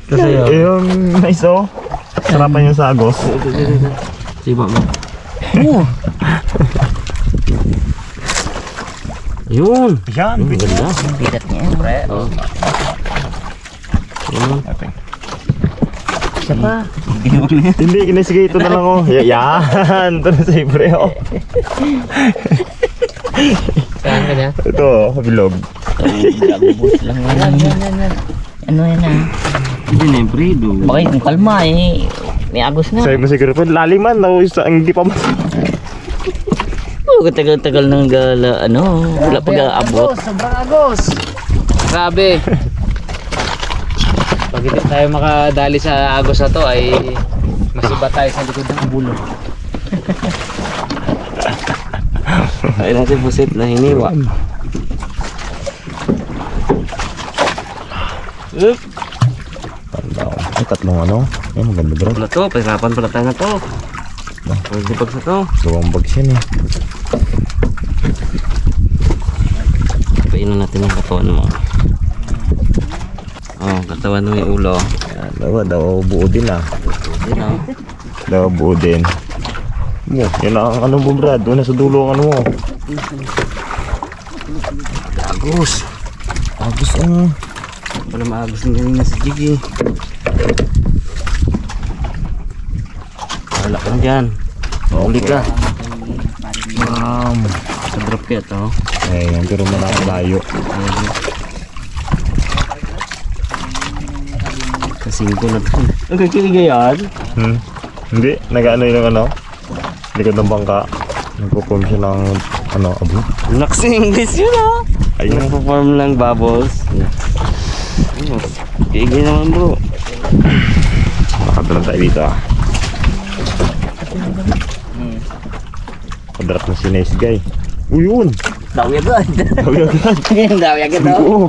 Kasi yung iso, sarapan yung sagos. Siba mo. Yun. Yan, Ganda. Bigat niya yan, pre. Oh. Yun. Isa pa. Hindi, sige ito na lang oh. Yan, ito na sa ibre oh. Saan ka niya? Ito, bilog. Bus lang yan. Ano yan ah? Hindi na yung predo. Bakit kung kalma eh. May agos na. Sabi mo siguro po, laliman na hindi pa mas. Oh, katagal-tagal nang gala, wala pag-aabot. Sobrang agos. Grabe. Pag hindi tayo makadali sa agos na to ay masiba tayo sa likod ng bulo. Ay natin pusit na hiniwa. Ay, tatlong ano? Ay, maganda bro. Wala to, pahirapan pala tayo na to. Pwede pag sa to. Gawang bags yan eh. Painan natin ang katawan mo. Oh, katawan mo yung ulo. Yan, daw buo din ah. Yun o. Daw buo din. Yan ang ano mo Brad, doon na sa dulo ang ano mo. Agos. Agos ang... Wala maagos na ganyan si Gigi. Wala ka dyan. Mahuli ka. Sa drop kaya to. Ay, yan, pero malalayo. Kasingko na to. Ang kakiligay yan. Hindi, nag-ano yung ano? Likod ng bangka. Nagpo-form siya ng ano, abo. Naksi English yun ah. Ay, Nagpo-form lang bubbles. Kigay naman bro. makadalan tayo dito ah. Padrap na si Nice Guy. Yun! Dawi agad. Dawi agad. Dawi agad daw. Oo.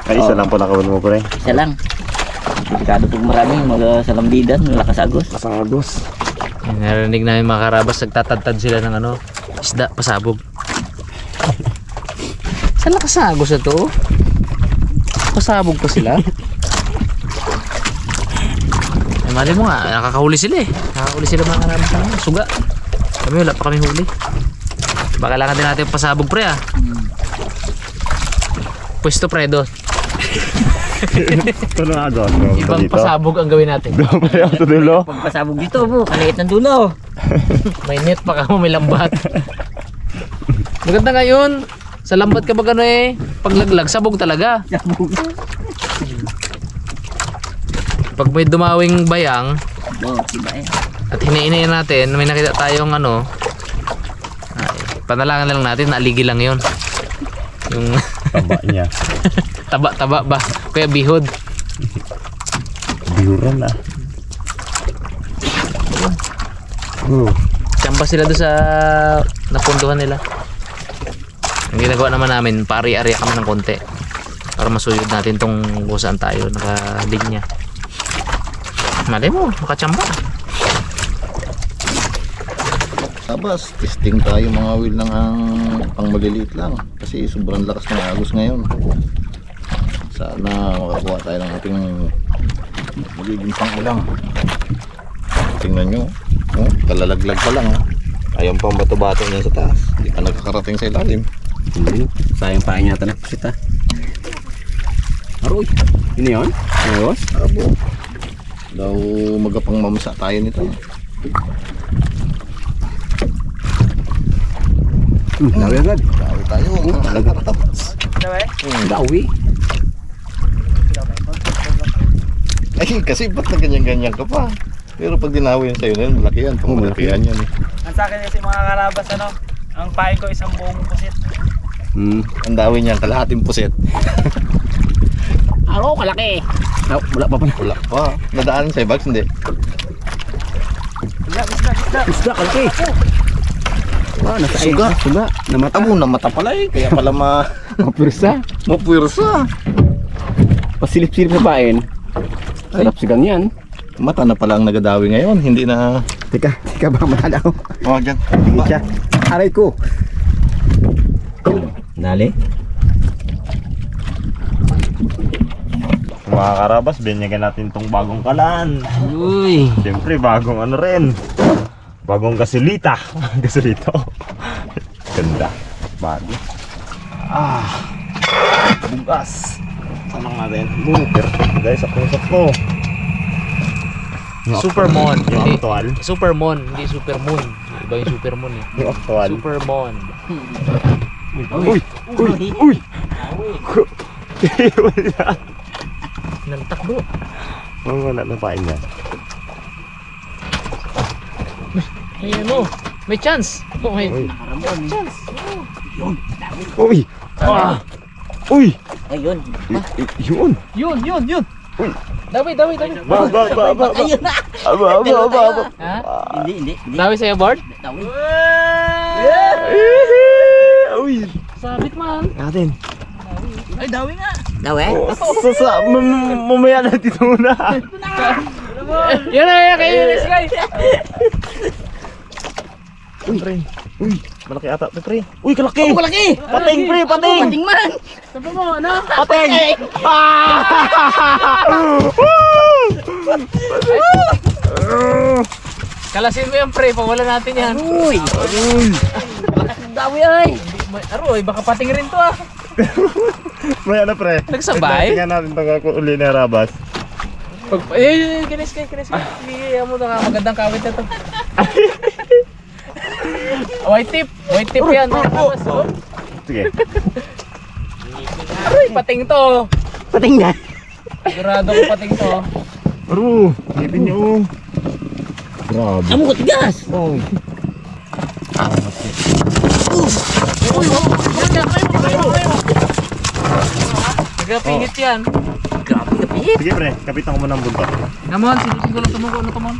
Ay, isa lang po nakawan mo pre. Isa lang. Delikado pag maraming mag-salambidan, malakas agos. Kasagos. Narinig namin mga karabas, nagtatadtad sila ng ano, isda, pasabog. Saan nakasagos na to? Pasabog pa sila. Ay, mali mo nga, nakakahuli sila eh. Nakakahuli sila mga karabas na suga. Kami wala pa kami huli. Baka kailangan din natin pasabog pre ah. Pwesto pre doon. Ito na agos. Ibang pasabog ang gawin natin. Doon pa yung sa dulo. Pagpasabog dito po, kaliit ng dulo. May net pa ka mo, may lambat. Maganda ngayon. Sa lambat kapag ano eh, paglaglag, sabog talaga. Pag may dumawing bayang, at hiniinayin natin, may nakita tayong ano, ay, panalangan lang natin, naaligi lang yun. Yung Taba niya. taba-taba ba? Kaya bihod. Bihuran ah. Tiyamba sila doon sa napunduhan nila. Ang ginagawa naman namin, pari-area kami ng konti para masuyod natin tong kung saan tayo nakalinya. Malay mo, makachamba. Tapos, testing tayo mga wheel ng pang maliliit lang kasi sobrang lakas ng agos ngayon. Sana makakuha tayo ng ating magiging pang-ulang. Tingnan nyo, kalalaglag pa lang. Ayaw pang bato-bato niya sa taas, hindi pa nagkakarating sa ilalim. Sayang pa niya tanak kita. Aroy. Ini yun? Ayos? Abo. Daw magapang mamsa tayo nito. Dawi agad. Dawi tayo. Dawi. Ay, kasi ba't na ganyan-ganyan ka pa? Pero pag dinawi yan sa'yo na yun, malaki yan. Pang malakihan yan eh. Ang sa akin kasi mga karabas, ang pain ko isang buong pusit. Ang dawi niyan, kalahating puset. Aro, kalaki. Wala pa pala. Wala pa. Nadaanan sa bags, hindi. Isda kalaki. Nasa Suga. Suga. Namata. Amo na mata pala eh. Kaya pala Mapirsa. mapwirsa. Pasilip-silip sa pain. Sarap sigang yan. Mata na pala ang nagadawi ngayon. Hindi na... Teka baka matala ko. Oh, dyan. Tingin siya. Aray ko. Dali. Mga karabas, binyagan natin tong bagong kalan. Uy. Siyempre, bagong ano rin. Bagong gasolita. Gasolito. Ganda. Bago. Bugas. Sanang natin. Perfect guys. Sakto-sakto. Supermon. Yung Hindi, actual. Supermon, hindi Supermoon. Iba yung Supermoon eh. Yung actual. Supermon. Uy! Uy! Uy! Wala. Naltak bro. Wala na pain niya. May ano, may chance. Okay. Uy! Chance. Uy! Ah! Uy! Ayun. Yun! Yun. Uy! Dawi. Ba! Ayun na. Aba! Ha? Hindi. Dawi sa'yo board? Dawi. Uy! Sabit man. Natin. Ay, dawi nga. Dawi? Mamaya na dito muna. Yan na, kayo guys guys. Uy! Uy! Malaki ata ito pre. Uy! Kalaki! Malaki. Pating pre! Pating! Pating man. Sabi mo, ano? Pating! Kalasin mo yan pre, pawala natin yan. Uy. Dawi ay. Aroy, baka pating rin to ah. May ano pre? Nagsabay? Tingnan natin itong uli na rabas. Kinis. Hindi mo ito magandang kawit na to. White tip yan. Oh. Sige. Aroy, pating to. Pating na. Sigurado ko pating to. Aro! Ngipin niyo. Grabe. Amo ko tigas. Oh. Nagapihit yan. Grabe kapit. Sige pre, kapitan ko muna ang buntot. Naman, sinusin ko lang tumuko. Ano to man?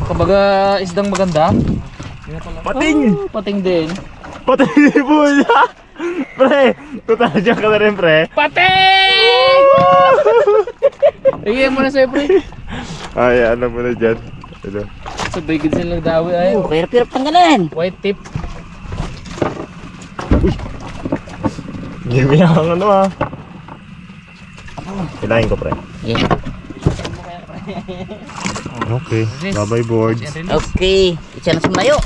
Makabaga isdang maganda. Pating! Oh, pating din. Pating po niya! Pre! Tutal dyan ka na rin pre. Pating! Iyan mo na sa'yo, pre. Ay, ano mo na dyan. Ito. Sabay gid silang dawi ay. Oh, hirap tanggalan. White tip. Hindi ang ano ah. Kailangan ko pre. Yeah. Okay. Bye-bye boards. Okay. Isa na sumayo.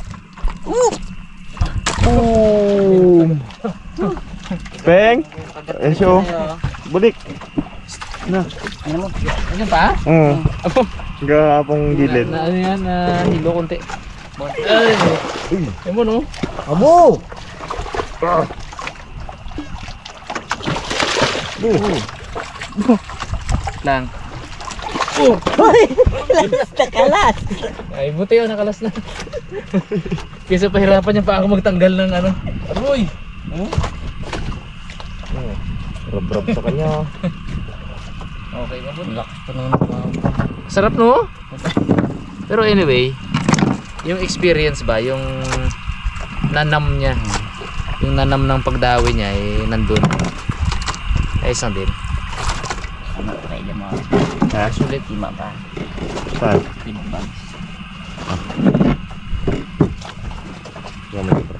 Peng! Esyo. Bulik. Na. Ano mo? Ano pa? Apo. Gapong gilid. Na ano yan, hilo konti. Ay. Yan mo no? Abo. Lang. Takalas. Ay, buti yun, nakalas na. Kaysa pahirapan niya pa ako magtanggal ng ano. Aroy! Rab-rab sa kanya. Okay ba po? Sarap no? Pero anyway, yung experience ba, yung nanam niya, yung nanam ng pagdawi niya eh nandun. Ay isang din. Ano try mo? Ha? Sulit. Lima pa. Saan? 5 bags. Gamit ko pre.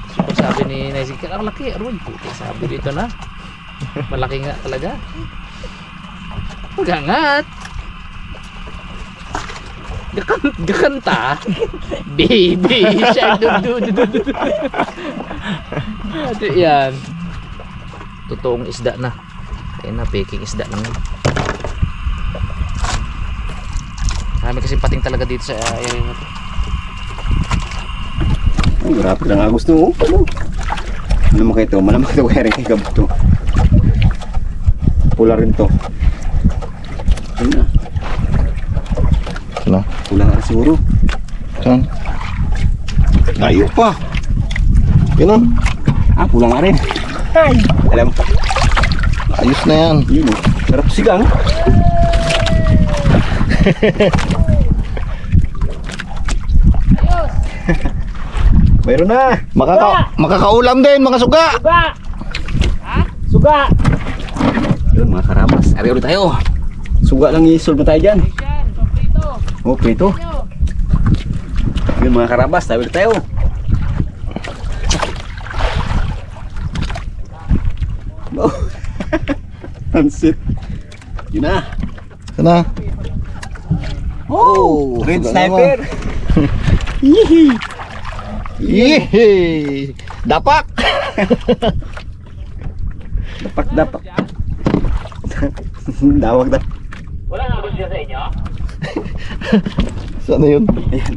So pag sabi ni Naisig, ang laki, aroy, puti, sabi dito na. Malaki nga talaga. Gangat. Gakanta. Baby shark. Ito yan. Totoong isda na. Kaya na, peking isda lang. Marami kasi pating talaga dito sa area na to. Ay, grabe lang nga gusto mo. Ano? Ano mo kayo ito? Malamang ito kaya rin kay Gabuto. Pula rin to. Ayun na. Ano? Pula nga rin siguro. Saan? Layo pa. Yun o. Pula nga rin. Ay! Alam mo. Ayos na yan. Yun o. Sarap sigang. Mayroon na. Makakaulam din mga suga. Suga. Yun mga karabas. Ari ulit tayo. Suga lang i-solve na tayo dyan. Oh, prito. Yun mga karabas. Tayo ulit tayo. Oh. Pansit. Yun na. Sana. Oh, red suga sniper. Yihi. Yihi. Dapak. Dapak. Dawag na. Wala nga ba siya sa inyo? Sana yun? Ayan.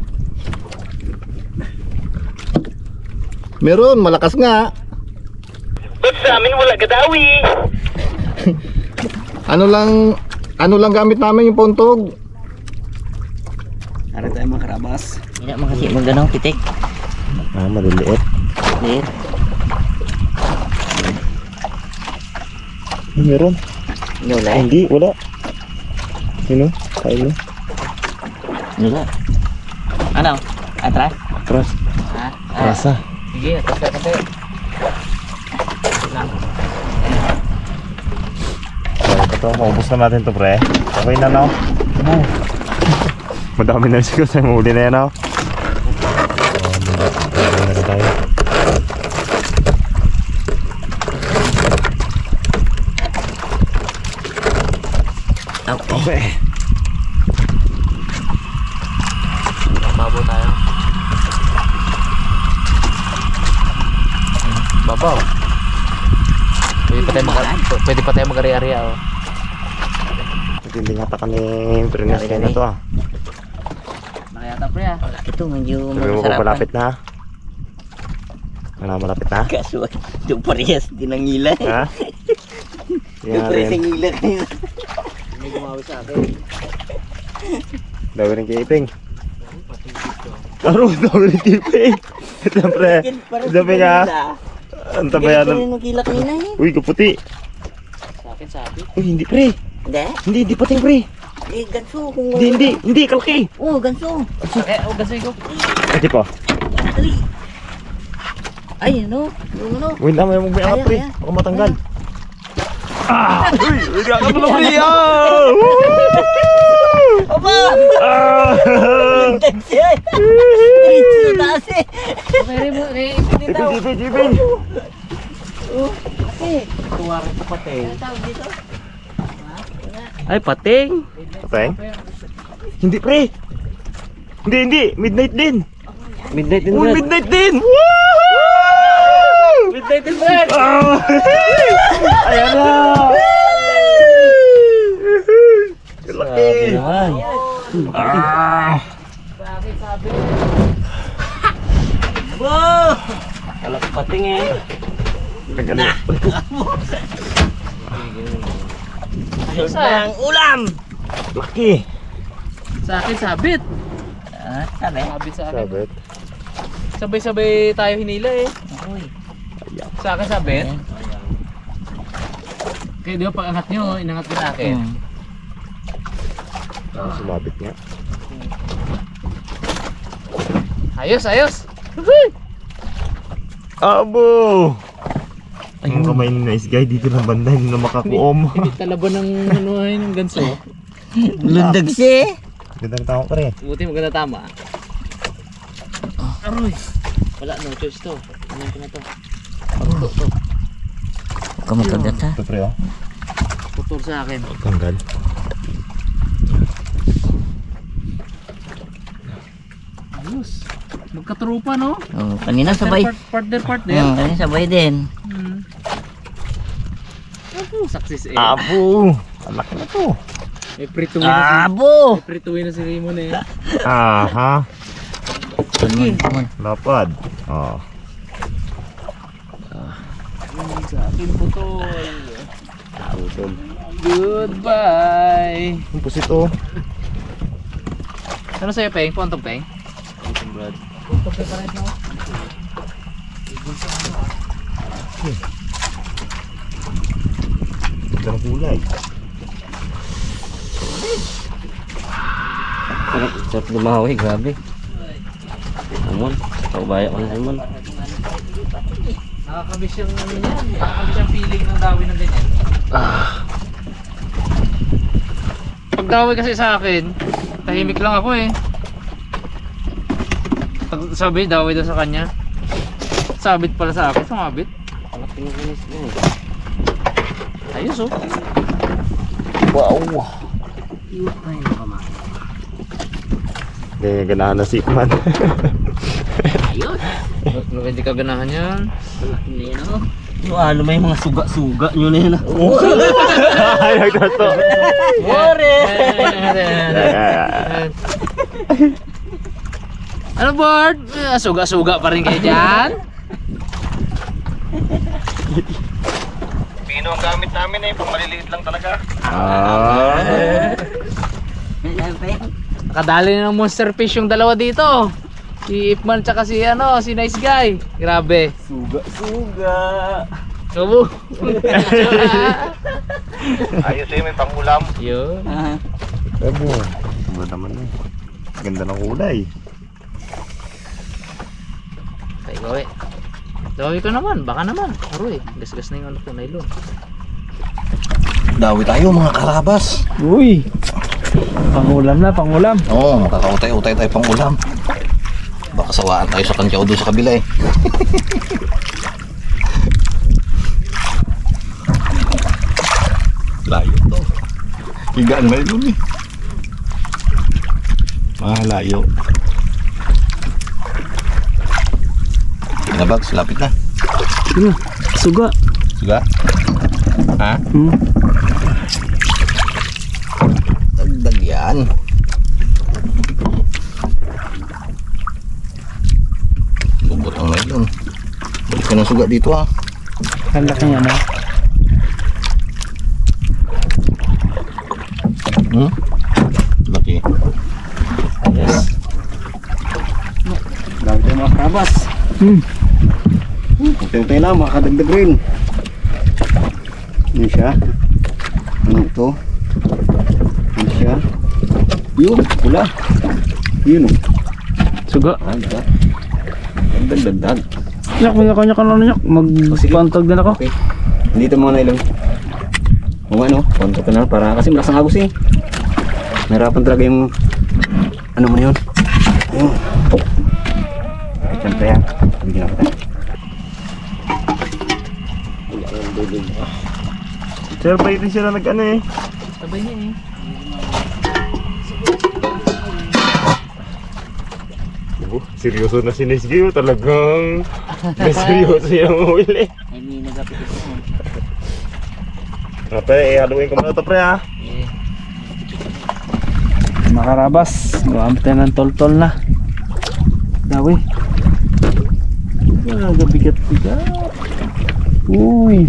Meron, malakas nga. Ba't sa amin wala gadawi? Ano lang gamit namin yung puntog. Para tayo mga karabas. Hindi naman kasi magano'ng pitik. Maliliit. Clear. Meron. Wala eh. Hindi, wala. Sino? Kain mo? Wala. Ano? Atras? Atras. Rasa. Sige, atas ka kasi. Ito, maubos na natin to, pre. Okay na, no? Madami na siguro tayo mahuli na yan, no? Madami na tayo. Okay. Babaw tayo. Babaw. Pwede pa tayo mag-ari-ari, oh. Hindi nga taka ni Prinas kayo na to, ah. Nakayata, pre, ah. Ito medyo Sabi mo kung malapit na. Malapit na? Kaso yung parehas din ang ngila. Ha? Yung Yan parehas rin. ang ngila kanina. May gumawi sa akin. Dami rin kay Iping. Dami rin kay Iping. Siyempre. Sabi nga. Ang tabayan ng... Yung kila kanina eh. Uy, kaputi. Sa akin, sabi. Uy, hindi, pre. Hindi? Hindi pating, pre. Eh, ganso. Kung... Hindi, kalaki. Oh, ganso. Okay, oh, gasay ko. Hindi pa. Dali. Ay, ano? Yung ano? Uy, dami mong may angat, pre. Kaya. Baka matanggal. Uy, kaya ka pala, pre. Ah! Aba! Ah! Tagsi ay! Diretso na taas eh! Iping. Kasi, Tuwa rin sa pating. ang tawag dito? Ay, pating. Pateng? Hindi, pre. Hindi. Midnight din. Midnight din, Uy, Brad. midnight din. Woo! Midnight din, Brad. Ah! Ayan na. Laki. Sabi naman. Ah! Wow! Alak pating eh. Kagaling. Ang ulam! Laki. Sa akin, sabit. Ah, sabi? Sabit sa akin. Sabit. Sabay-sabay tayo hinila eh. Uy. Sa akin, sabit. Kaya di ba pag angat nyo, inangat ko sa akin. Sumabit nga. Ayos. Abo! Ang kamay ni Nice Guy dito ng banda, hindi na makakuom. Hindi talaban ng ano ay ng ganso. Lundag siya eh! Ganda ng tao pa rin. Buti maganda tama. Aroy. Wala, no choice to. Ano ko na to? Pagto to. Huwag ka makagat ha? Ito pre, oh. Putol sa akin. Tanggal. Ayos. Magkatrupa no? Oh, kanina sabay. Partner. Kanina sabay din. Success eh. Abo! Ang laki na to. May prituin na si... Abo! May prituin na si Raymond eh. Aha. Come on. Lapad. Oh. Sa akin putol. Utol. Goodbye. Ang pusito. Ano sa'yo, Peng? Puntong, Peng? Brad. Puntong, Peng pa rin ako. Ganda ng kulay. Sarap lumawi, grabe. Amon, kaubaya ko na naman. Nakakamiss yung ano yan. Nakakamiss yung feeling ng dawi ng ganyan. Pag dawi kasi sa akin, tahimik lang ako eh. Pag sabi, dawi daw sa kanya. Sabit pala sa akin, sumabit. Anak pinukunis mo. Ayos oh. Wow. Hindi ganahan na sikman. Hindi ka ganahan yan. Ano may mga suga-suga nyo na yan. Ay, nagtato. Wari! Ano board? Suga-suga pa rin kayo dyan? Pino ang gamit namin eh, pang maliliit lang talaga. Nakadali na ng monster fish yung dalawa dito. Si Ipman tsaka si si Nice Guy. Grabe. Suga-suga! Subo. Ayos eh, may pangulam. Yun. Ebo. Ano naman eh. Ganda ng kulay. Ay, gawi. Gawi ko naman, baka naman. Aroy, gas-gas na yung nylon. Dawi tayo mga karabas. Uy! Pangulam na, pangulam. Oo, makakautay-utay tayo pang ulam. Baka sawaan tayo sa kantyaw doon sa kabila eh. Layo to. Higaan na yun eh. Layo. Bags, lapit na. Suga. Suga? Ha? Dagdag yan. Lubot ang nylon. Balik ka ng suga dito ha. Ang laki niya na. Laki. Yes. Dami tayo mga karabas. Utay-utay lang, makakadagdag rin. Ano siya? Ano ito? Ano siya? Yun, pula. Yun o. Suga. Dagdag. Nyak, may kanya ka na nyak. Magpantag din ako. Okay. Dito mga nailong. Kung ano, konto ka na para kasi malakas ang agos eh. Nahirapan talaga yung ano mo na yun. Ayun. Ay, siyempre yan. Bigyan ako tayo. Sir, pa din sila nag-ano eh. Sabay niya eh. Seryoso na si Nice Guy. Talagang may seryoso yung huli. Ay, may nagapit ito. Pre, haluin ko muna ito pre ha. Makarabas. Gawamit tayo ng tol-tol na. Dawi. Gabigat-bigat. Uy.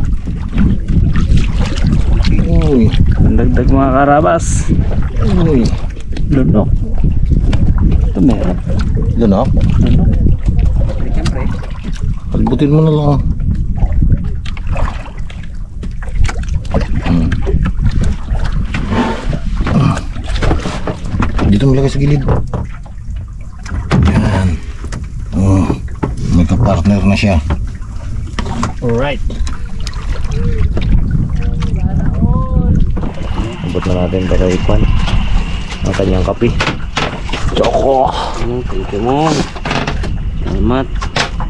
Uy. Ang dagdag mga karabas. Uy. Lunok. Ito meron. Lunok? Lunok. Kalbutin mo na lang. Dito mo lagay sa gilid. Yan. May kapartner na siya. Alright. Abot na natin para ikwan ang kanyang kape. Choco. Thank you mo. Salamat.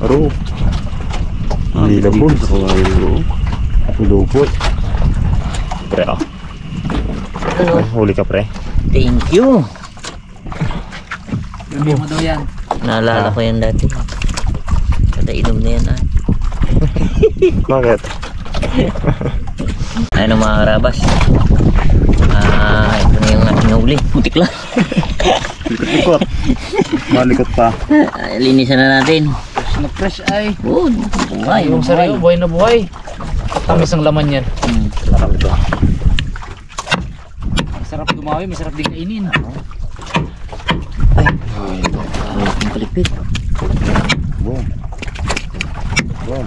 Aro. Hindi labos. Lubot. Pre ah. Huli ka pre. Thank you. Hindi mo daw yan. Naalala ko yan dati. Kada inom na yan ah. Bakit? Ano mga karabas? Ito na yung ating nahuli. Putik lang. Likot-likot. Malikot pa. Linisan na natin. Fresh na fresh ay. Oh, buhay. Yung sariyo, buhay na buhay. Tamis ang laman yan. Masarap gumawi, masarap din kainin. Ang kalipit. Boom. Boom.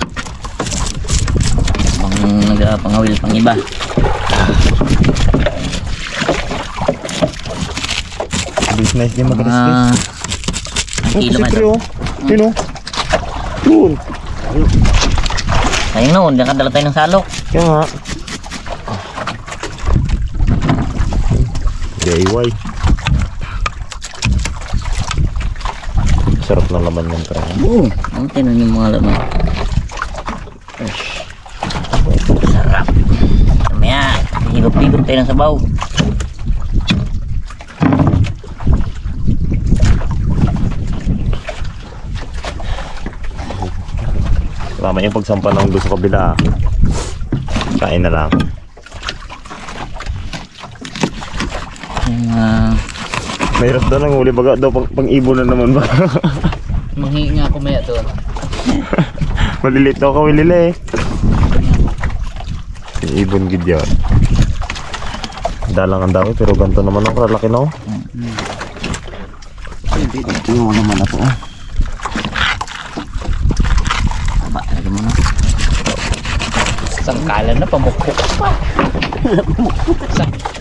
Pang nagpangawil pang iba. Business niya Mga mag-resist. ang kilo nga Pre ito. oh. Yun oh. Yun. Sayang noon, nakadala tayo ng salok. Kaya nga. DIY. Sarap ng laman yan pre. Oo, ang tinan yung mga laman. Fresh. Sarap. Mamaya, higop-higop tayo ng sabaw. Tama yung pagsampa ng doon sa kabila. Kain na lang. Mahirap daw ng huli baga daw pang ibon na naman ba? Manghingi nga ako maya doon. Malilit daw kawil nila eh. Yung ibon gid yan. Dalang ang dami pero ganito naman ako lalaki na oh. Yung naman ako. Aba, talaga mo na. Sangkalan na, pamukpok pa.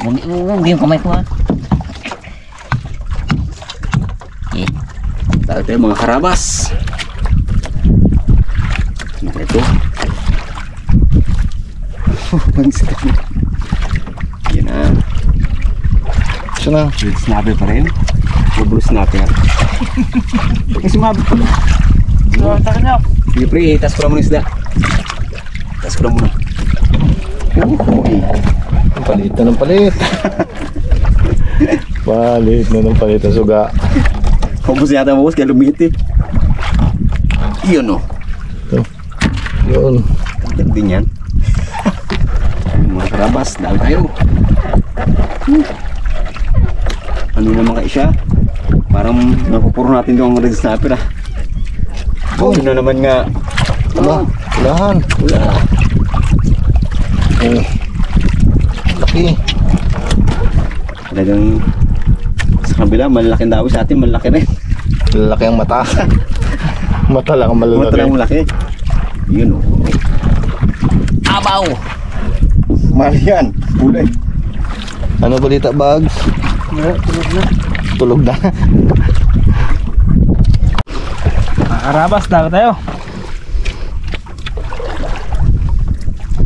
Hindi yung kamay ko ha. Eh, Tayo tayo mga karabas. Ito. Yan na. Siya na. Red snapper pa rin. Blue snapper. Kasi mabit pa. Sige pre, tas ko lang muna isda. Tas ko lang muna. Palit na ng palit. Palit na ng palit ang suga. Hubos yata mo kaya lumit eh. Iyon o. Yun. Ganda din yan. Mga karabas, dahil tayo. Ano naman kayo siya? Parang napupuro natin yung red snapper ah. Oh, yun na naman nga. Wala. Walahan. Wala. Oh. Laki. Talagang sa kabila, malalaking dawi sa atin, malaki rin. Lalaki ang mata. Mata lang ang malalaki. Mata lang malaki. Yun o. abaw! Mahal yan. Kulay. Ano balita, Bags? Tulog na. Karabas, dapat tayo.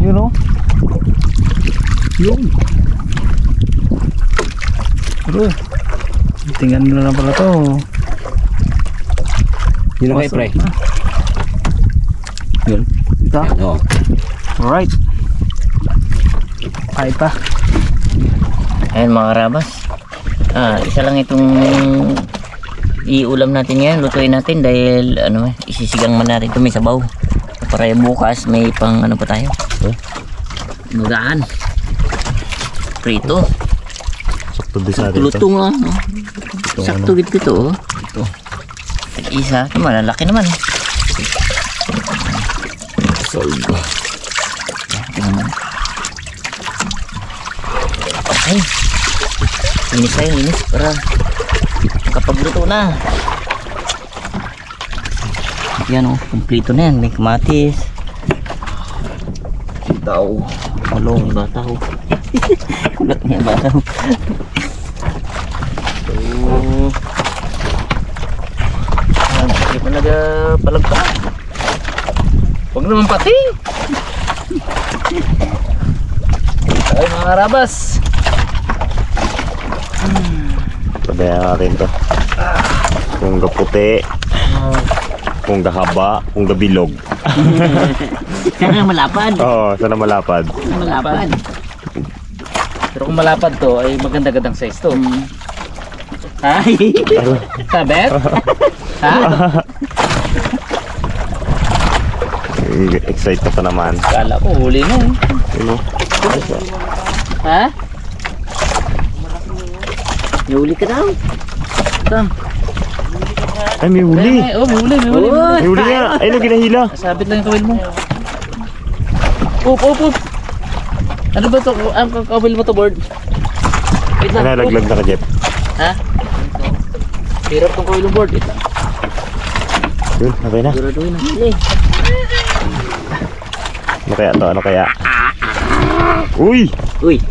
Yun o. Yun. Pero, tingnan mo na lang pala to. Yun ang pre. Yun. Ito. Oo. Alright. Kahit pa. Ayan mga karabas. Isa lang itong iulam natin ngayon. Lutuin natin dahil ano, isisigang man natin ito may sabaw. Para bukas may pang ano pa tayo. Nugaan. Prito. Sakto din sa atin ito. Lutong lang. No? Sakto gito ito. Oh. Ito. Isa. Ito malalaki naman. Solve. Ito naman. Ay. Inis tayo, inis. Para kapagluto na. Yan o. Kumplito na yan. May kamatis. Sitaw. Malong bataw. Kulat niya bataw. Hindi pa nagpalagpa. Huwag naman pati. Ay mga karabas. Padayan natin to. Kung gaputi, kung gahaba, kung gabilog. Sana malapad. Oo, sana malapad. Malapad. Pero kung malapad to, ay maganda-gandang size to. Ay! Sabet? Ha? Excited ka pa naman. Kala ko huli na eh. Ano? Ha? Yuli ka daw. Ay, may huli. Oh, may huli, may huli. May huli nga. Ay, no, ginahila. Sabit lang yung kawil mo. Up. Ano ba ito? Ang kawil mo to, board? Wait lang. Nalaglag na ka, Jeff. Ha? Hirap tong kawil ng board. Ito. Yun, okay na. Duraduin na huli. Ano kaya to? Ano kaya? Uy! Uy.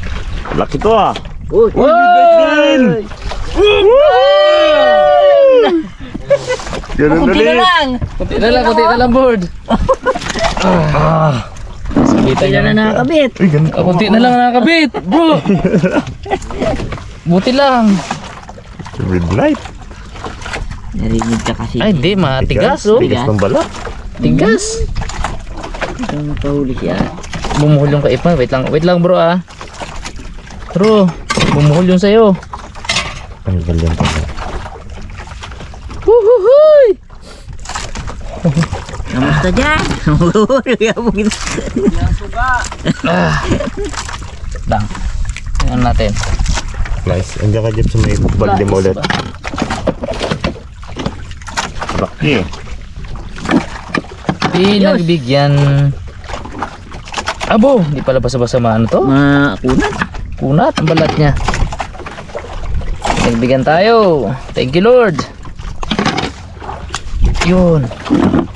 Laki to ah! Uy. Uy! Ganun Kunti na ulit! lang! Kunti na lang, board. Sabitan Hindi na nakakabit. Uy, ganun. Kunti na lang nakakabit, bro. Buti lang. Midnight. Narinig ka kasi. Ay, hindi. Matigas, oh. Tigas ng balat. Tigas. Itong pahuli siya. bumuhol yung kaip mo. Wait lang bro ah. Bro, bumuhol yung sayo. Tanggal yan pala. Huhuhuy! Kamusta dyan? Lang. Tingnan natin. Nice. Andiyan ka dyan sa may balde mo ulit. Laki. Pinagbigyan. Abo, hindi pala basa-basa ano to? Makunat. Kunat ang balat niya. Pinagbigyan tayo. Thank you Lord. Yun.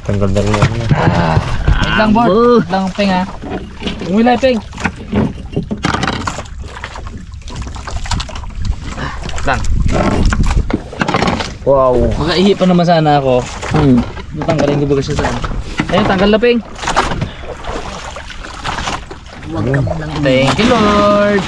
Tanggal na rin yan. Wait lang board. Wait lang peng ha. Umilay peng. Lang. Wow. Makaihi pa naman sana ako. Natanggalin ko baga siya saan. Ayun, tanggal na peng. Thank you Lord.